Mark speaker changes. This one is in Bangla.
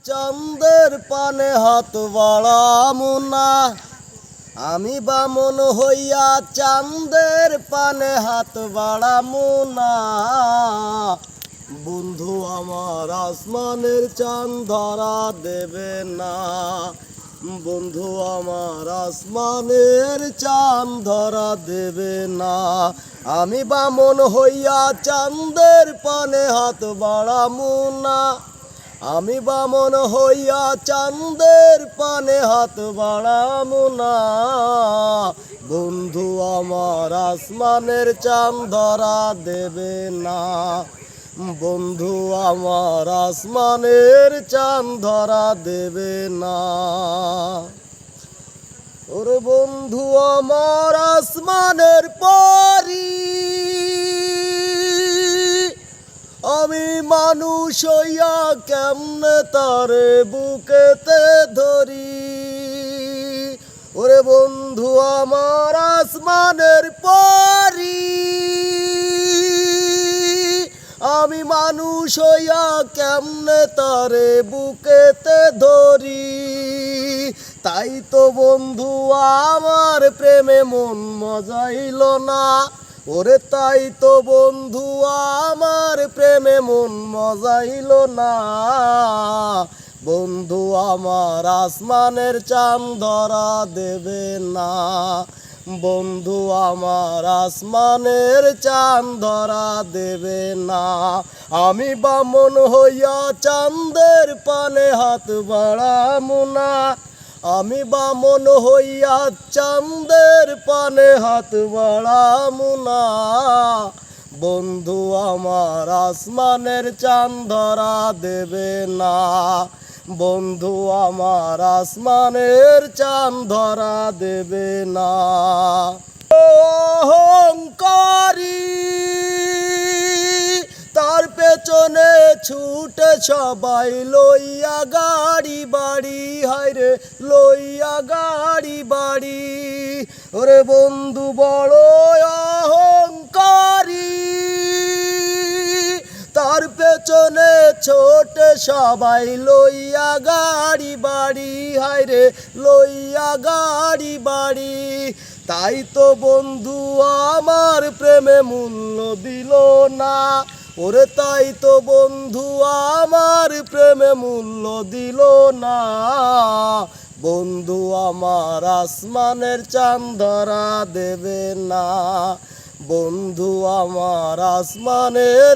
Speaker 1: চন্দের পানে হাত বাড়ামু না, আমি বামন হইয়া চাঁদের পানে হাত বাড়ামু না। বন্ধু আমার আসমানের চাঁদ ধরা দেবে না, বন্ধু আমার আসমানের চাঁদ ধরা দেবে না। আমি বামন হইয়া চাঁদের পানে হাত বাড়ামু না, আমি বামন হইয়া চাঁদের পানে হাত বাড়ামু না। বন্ধু আমার আসমানের চাঁদ ধরা দেবে না, বন্ধু আমার আসমানের চাঁদ ধরা দেবে না। ওরে বন্ধু আমার আসমানের পরি, আমি মানুষ হইয়া কেমনে তারে বুকেতে ধরি। ওরে বন্ধু আমার আসমানের পরি, আমি মানুষ হইয়া কেমনে তারে বুকেতে ধরি। তাই তো বন্ধু আমার প্রেমে মন মজাইল না, ওরে তাই তো বন্ধু আমার প্রেমে মন মজাইল না। বন্ধু আমার আসমানের চাঁদ ধরা দেবে না, বন্ধু আমার আসমানের চাঁদ ধরা দেবে না। আমি বামন হইয়া চাঁদের পানে হাত বাড়ামু না, আমি বামন হইয়া চাঁদের পানে হাত বাড়ামু না। বন্ধু আমার আসমানের চাঁদ ধরা দেবে না, বন্ধু আমার আসমানের চাঁদ ধরা দেবে না। অহংকারী তার পেছনে ছুটে সবাই লইয়া গাড়ি বাড়ি, হায়রে লইয়া গাড়ি বাড়ি। ওরে বন্ধু বড় অহংকারী, তার পেছনে ছোটে সবাই লইয়া গাড়ি বাড়ি, হায়রে লইয়া গাড়ি বাড়ি। তাই তো বন্ধু আমার প্রেমে মূল্য দিল না, ওরে তাই তো বন্ধু আমার প্রেমে মূল্য দিল না। বন্ধু আমার আসমানের চাঁদ ধরা দেবে না, বন্ধু আমার আসমানের